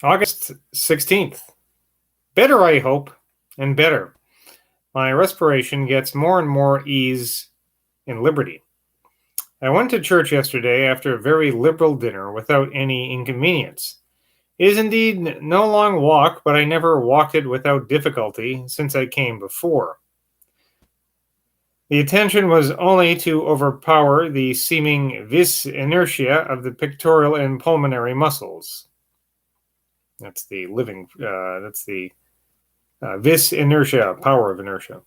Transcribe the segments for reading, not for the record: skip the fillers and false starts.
August 16th. Better, I hope, and better. My respiration gets more and more ease and liberty. I went to church yesterday after a very liberal dinner without any inconvenience. It is indeed no long walk, but I never walked it without difficulty since I came before. The attention was only to overpower the seeming vis inertia of the pectoral and pulmonary muscles. That's the vis inertia, power of inertia.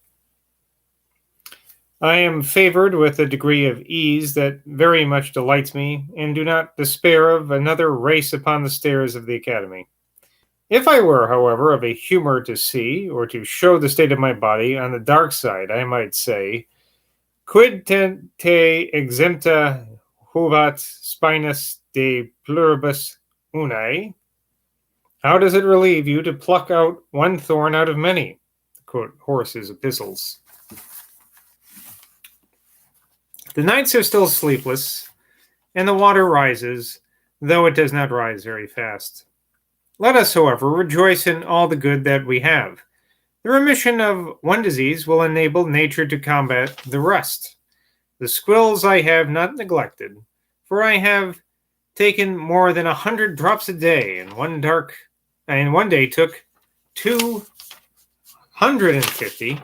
I am favored with a degree of ease that very much delights me, and do not despair of another race upon the stairs of the academy. If I were, however, of a humor to see, or to show the state of my body on the dark side, I might say, quid te exempta juvat spinus de pluribus unae? How does it relieve you to pluck out one thorn out of many? Quote Horace's epistles. The nights are still sleepless, and the water rises, though it does not rise very fast. Let us, however, rejoice in all the good that we have. The remission of one disease will enable nature to combat the rest. The squills I have not neglected, for I have taken more than 100 drops a day, and one day took 250,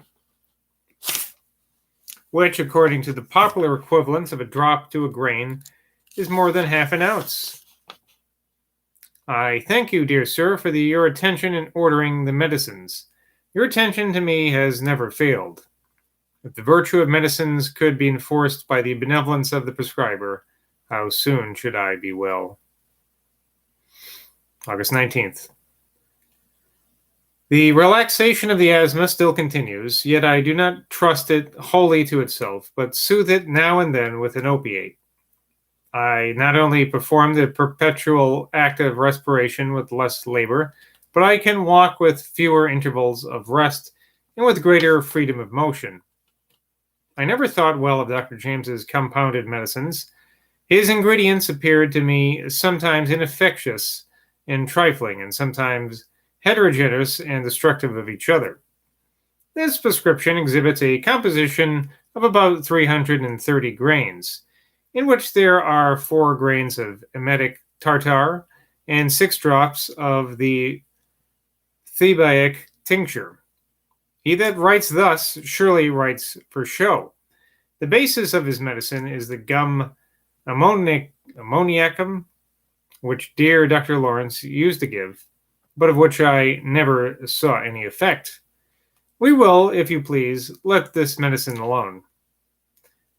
which, according to the popular equivalence of a drop to a grain, is more than half an ounce. I thank you, dear sir, for your attention in ordering the medicines. Your attention to me has never failed. If the virtue of medicines could be enforced by the benevolence of the prescriber, how soon should I be well? August 19th. The relaxation of the asthma still continues, yet I do not trust it wholly to itself, but soothe it now and then with an opiate. I not only perform the perpetual act of respiration with less labor, but I can walk with fewer intervals of rest and with greater freedom of motion. I never thought well of Dr. James's compounded medicines. His ingredients appeared to me sometimes ineffectuous and trifling, and sometimes heterogeneous and destructive of each other. This prescription exhibits a composition of about 330 grains, in which there are 4 grains of emetic tartar and 6 drops of the thebaïc tincture. He that writes thus surely writes for show. The basis of his medicine is the gum ammoniacum, which dear Dr. Lawrence used to give, but of which I never saw any effect. We will, if you please, let this medicine alone.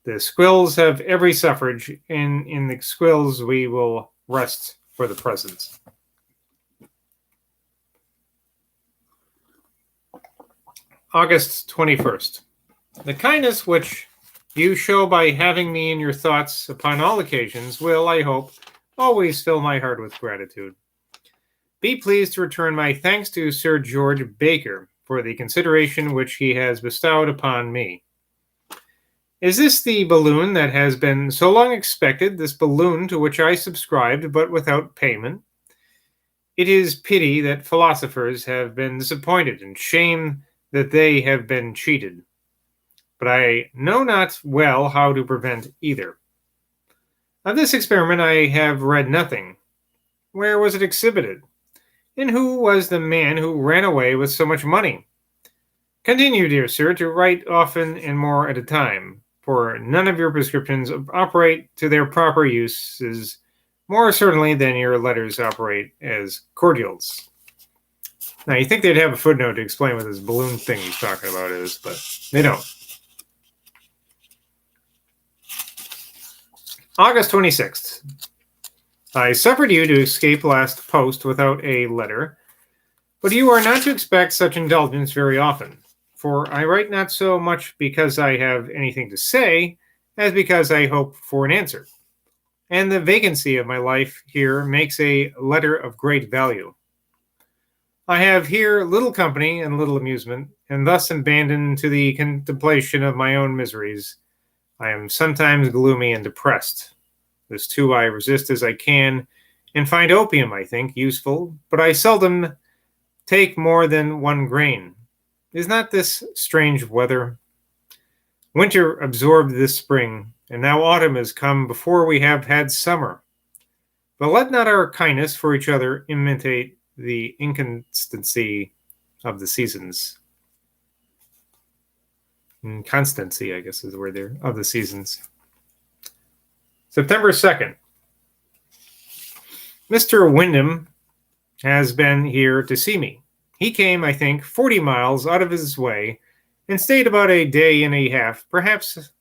The squills have every suffrage, and in the squills we will rest for the present. August 21st. The kindness which you show by having me in your thoughts upon all occasions will, I hope, always fill my heart with gratitude. Be pleased to return my thanks to Sir George Baker for the consideration which he has bestowed upon me. Is this the balloon that has been so long expected, this balloon to which I subscribed, but without payment? It is pity that philosophers have been disappointed, and shame that they have been cheated. But I know not well how to prevent either. Of this experiment I have read nothing. Where was it exhibited? And who was the man who ran away with so much money? Continue, dear sir, to write often and more at a time, for none of your prescriptions operate to their proper uses more certainly than your letters operate as cordials. Now, you think they'd have a footnote to explain what this balloon thing he's talking about is, but they don't. August 26th. I suffered you to escape last post without a letter, but you are not to expect such indulgence very often, for I write not so much because I have anything to say, as because I hope for an answer. And the vacancy of my life here makes a letter of great value. I have here little company and little amusement, and thus abandoned to the contemplation of my own miseries, I am sometimes gloomy and depressed. This too I resist as I can, and find opium, I think, useful, but I seldom take more than 1 grain. Is not this strange weather? Winter absorbed this spring, and now autumn has come before we have had summer. But let not our kindness for each other imitate the inconstancy of the seasons. Constancy, I guess, is the word there, of the seasons. September 2nd. Mr. Wyndham has been here to see me. He came, I think, 40 miles out of his way and stayed about a day and a half. Perhaps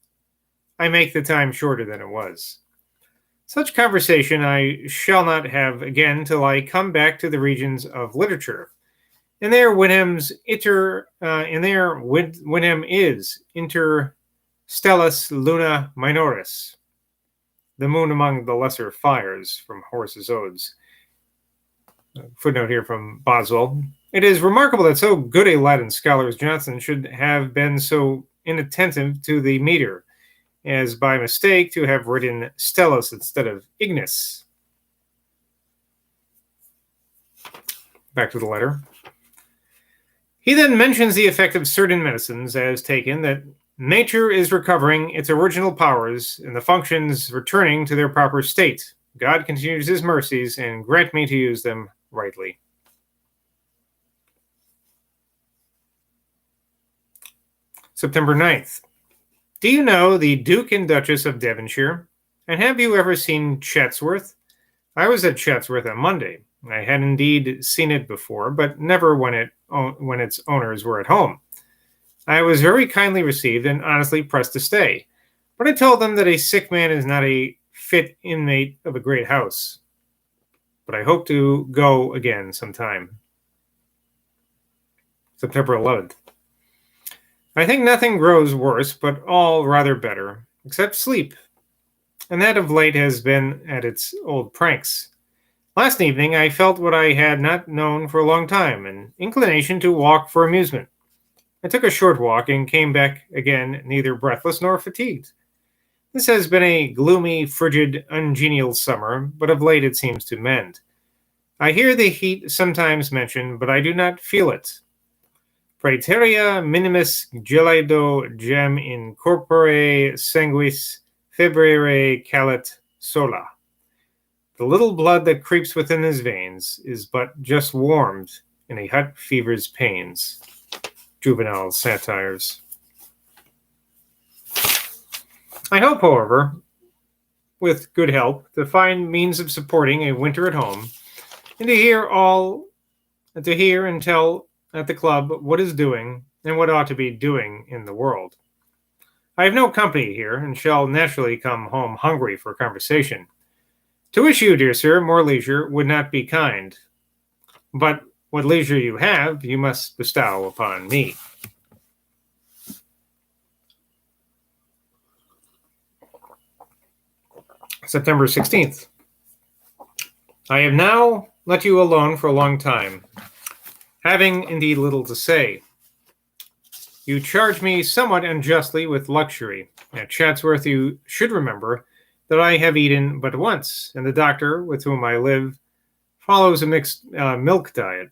I make the time shorter than it was. Such conversation I shall not have again till I come back to the regions of literature. And there Wyndham is inter stellas luna minoris, the moon among the lesser fires, from Horace's Odes. Footnote here from Boswell. It is remarkable that so good a Latin scholar as Johnson should have been so inattentive to the meter, as by mistake to have written stellus instead of ignis. Back to the letter. He then mentions the effect of certain medicines as taken, that nature is recovering its original powers and the functions returning to their proper state. God continues his mercies and grant me to use them rightly. September 9th. Do you know the Duke and Duchess of Devonshire? And have you ever seen Chatsworth? I was at Chatsworth on Monday. I had indeed seen it before, but never when its owners were at home. I was very kindly received and honestly pressed to stay, but I told them that a sick man is not a fit inmate of a great house. But I hope to go again sometime. September 11th. I think nothing grows worse, but all rather better, except sleep, and that of late has been at its old pranks. Last evening I felt what I had not known for a long time, an inclination to walk for amusement. I took a short walk and came back again neither breathless nor fatigued. This has been a gloomy, frigid, ungenial summer, but of late it seems to mend. I hear the heat sometimes mentioned, but I do not feel it. Praeterea minimis gelido gem in corpore sanguis febrere calet sola. The little blood that creeps within his veins is but just warmed in a hot fever's pains. Juvenal Satires. I hope, however, with good help, to find means of supporting a winter at home, and to hear and tell at the club what is doing and what ought to be doing in the world. I have no company here, and shall naturally come home hungry for conversation. To wish you, dear sir, more leisure would not be kind, but what leisure you have, you must bestow upon me. September 16th. I have now let you alone for a long time, having indeed little to say. You charge me somewhat unjustly with luxury. At Chatsworth you should remember that I have eaten but once, and the doctor with whom I live follows a mixed milk diet.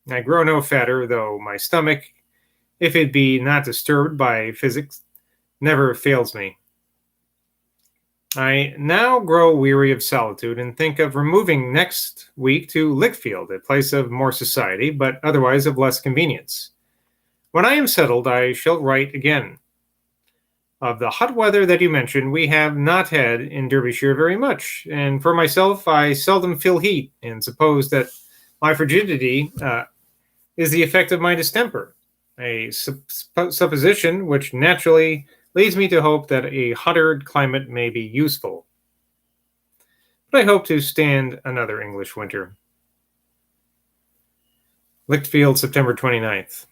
I grow no fatter, though my stomach, if it be not disturbed by physics, never fails me. I now grow weary of solitude and think of removing next week to Lichfield, a place of more society, but otherwise of less convenience. When I am settled, I shall write again. Of the hot weather that you mentioned, we have not had in Derbyshire very much, and for myself, I seldom feel heat, and suppose that my frigidity is the effect of my distemper, a supposition which naturally leads me to hope that a hotter climate may be useful. But I hope to stand another English winter. Lichfield, September 29th.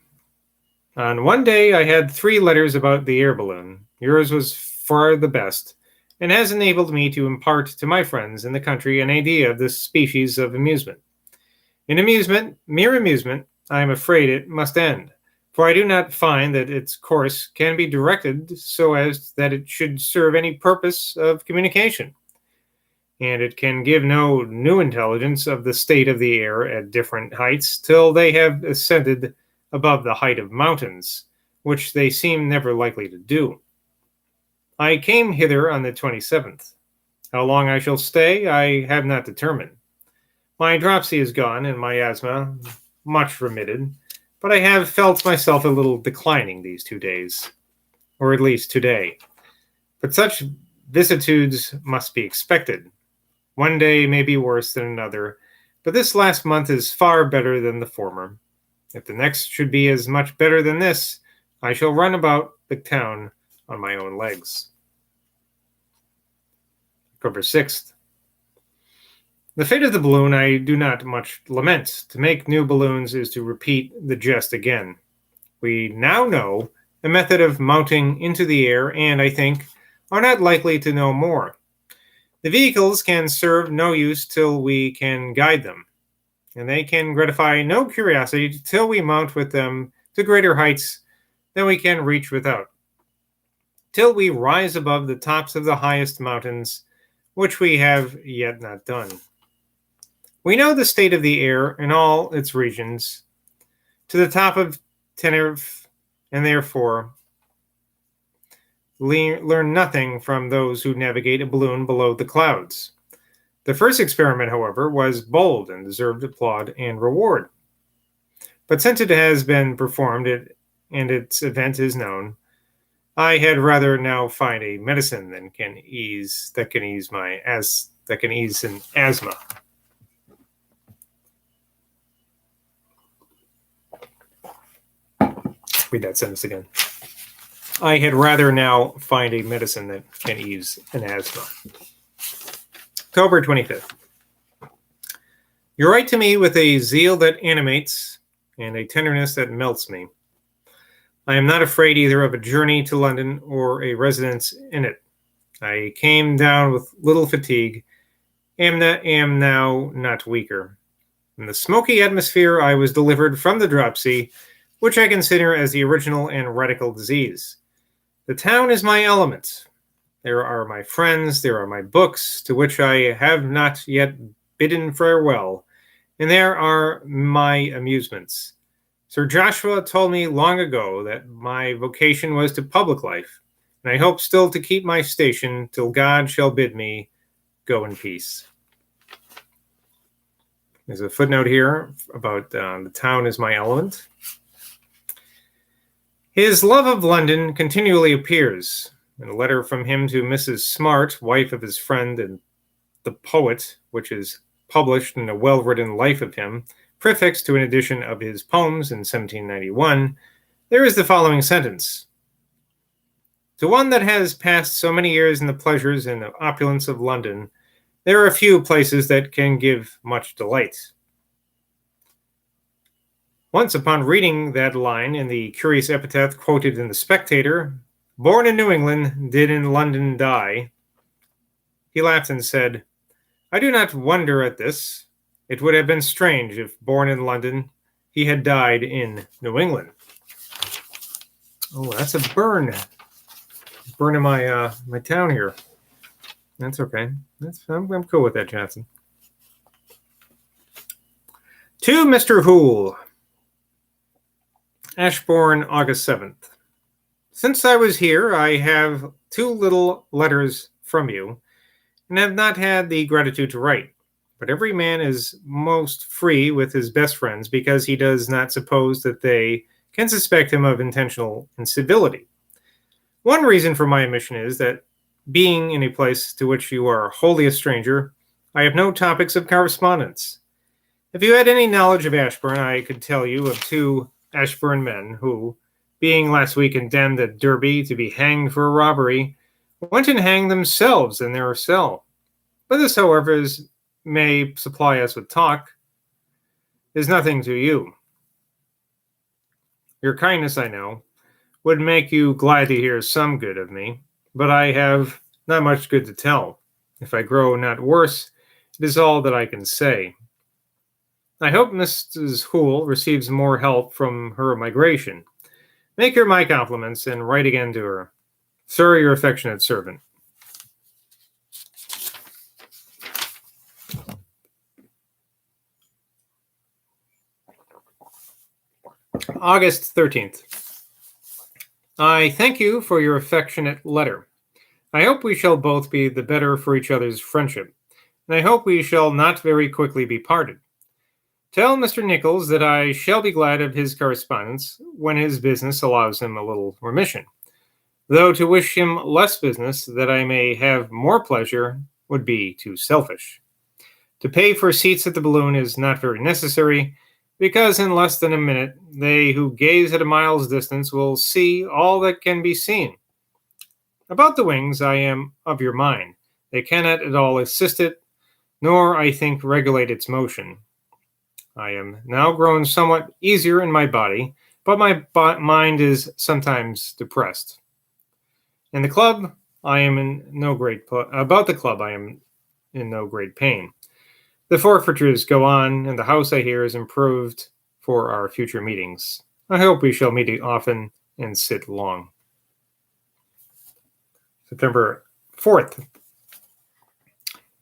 On one day I had 3 letters about the air balloon. Yours was far the best, and has enabled me to impart to my friends in the country an idea of this species of amusement. In amusement, mere amusement, I am afraid it must end, for I do not find that its course can be directed so as that it should serve any purpose of communication. and it can give no new intelligence of the state of the air at different heights till they have ascended above the height of mountains, which they seem never likely to do. I came hither on the 27th. How long I shall stay, I have not determined. My dropsy is gone, and my asthma much remitted, but I have felt myself a little declining these 2 days, or at least today. But such vicissitudes must be expected. One day may be worse than another, but this last month is far better than the former. If the next should be as much better than this, I shall run about the town on my own legs. October 6th. The fate of the balloon I do not much lament. To make new balloons is to repeat the jest again. We now know a method of mounting into the air, and I think are not likely to know more. The vehicles can serve no use till we can guide them, and they can gratify no curiosity till we mount with them to greater heights than we can reach without, till we rise above the tops of the highest mountains, which we have yet not done. We know the state of the air in all its regions to the top of Tenerife, and therefore learn nothing from those who navigate a balloon below the clouds. The first experiment, however, was bold and deserved applaud and reward. But since it has been performed and its event is known, I had rather now find a medicine that can ease an asthma. Read that sentence again. I had rather now find a medicine that can ease an asthma. October 25th. You write to me with a zeal that animates and a tenderness that melts me. I am not afraid either of a journey to London or a residence in it. I came down with little fatigue, am now not weaker. In the smoky atmosphere I was delivered from the dropsy, which I consider as the original and radical disease. The town is my element. There are my friends, there are my books, to which I have not yet bidden farewell, and there are my amusements. Sir Joshua told me long ago that my vocation was to public life, and I hope still to keep my station till God shall bid me go in peace. There's a footnote here about the town is my element. His love of London continually appears. In a letter from him to Mrs. Smart, wife of his friend and the poet, which is published in a well-written life of him, prefixed to an edition of his poems in 1791, there is the following sentence. To one that has passed so many years in the pleasures and opulence of London, there are few places that can give much delight. Once upon reading that line in the curious epitaph quoted in The Spectator, born in New England, did in London die, he laughed and said, I do not wonder at this. It would have been strange if, born in London, he had died in New England. Oh, that's a burn. Burn in my my town here. That's okay. I'm cool with that, Johnson. To Mr. Hoole. Ashbourne, August 7th. Since I was here, I have 2 little letters from you, and have not had the gratitude to write. But every man is most free with his best friends because he does not suppose that they can suspect him of intentional incivility. One reason for my omission is that, being in a place to which you are wholly a stranger, I have no topics of correspondence. If you had any knowledge of Ashbourne, I could tell you of 2 Ashbourne men who, being last week condemned at Derby to be hanged for a robbery, went and hanged themselves in their cell. But this, however, may supply us with talk, is nothing to you. Your kindness, I know, would make you glad to hear some good of me, but I have not much good to tell. If I grow not worse, it is all that I can say. I hope Mrs. Hoole receives more help from her migration. Make her my compliments and write again to her. Sir, your affectionate servant. August 13th. I thank you for your affectionate letter. I hope we shall both be the better for each other's friendship, and I hope we shall not very quickly be parted. Tell Mr. Nichols that I shall be glad of his correspondence when his business allows him a little remission, though to wish him less business that I may have more pleasure would be too selfish. To pay for seats at the balloon is not very necessary, because in less than a minute they who gaze at a mile's distance will see all that can be seen. About the wings I am of your mind. They cannot at all assist it, nor, I think, regulate its motion. I am now grown somewhat easier in my body, but my mind is sometimes depressed. In the club, I am in no great about the club. I am in no great pain. The forfeitures go on, and the house, I hear, is improved for our future meetings. I hope we shall meet often and sit long. September 4th.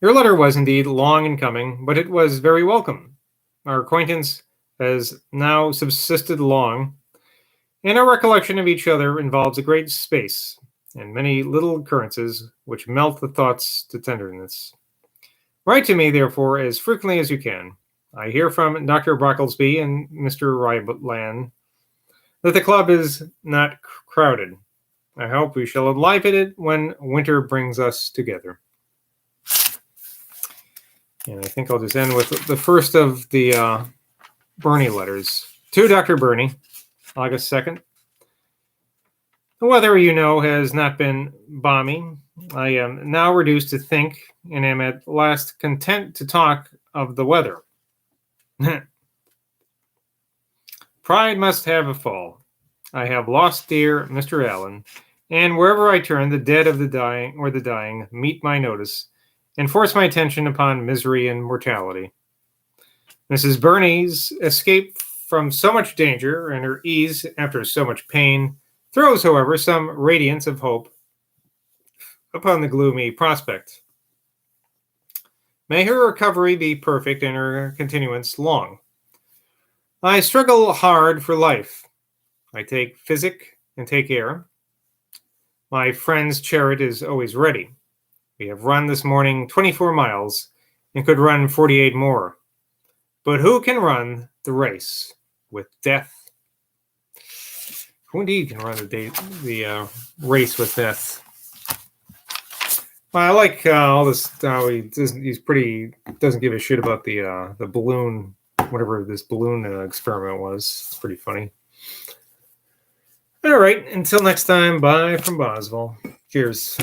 Your letter was indeed long in coming, but it was very welcome. Our acquaintance has now subsisted long, and our recollection of each other involves a great space and many little occurrences which melt the thoughts to tenderness. Write to me, therefore, as frequently as you can. I hear from Dr. Brocklesby and Mr. Ryland that the club is not crowded. I hope we shall enliven it when winter brings us together. And I think I'll just end with the first of the Burney letters. To Dr. Burney, August 2nd. The weather, you know, has not been balmy. I am now reduced to think, and am at last content to talk of the weather. Pride must have a fall. I have lost dear Mr. Allen, and wherever I turn, the dead of the dying or the dying meet my notice and force my attention upon misery and mortality. Mrs. Burney's escape from so much danger and her ease after so much pain throws, however, some radiance of hope upon the gloomy prospect. May her recovery be perfect and her continuance long. I struggle hard for life. I take physic and take air. My friend's chariot is always ready. We have run this morning 24 miles and could run 48 more. But who can run the race with death? Who indeed can run the race with death? Well, I like all this. He's pretty doesn't give a shit about the balloon, whatever this balloon experiment was. It's pretty funny. All right, until next time. Bye from Boswell. Cheers.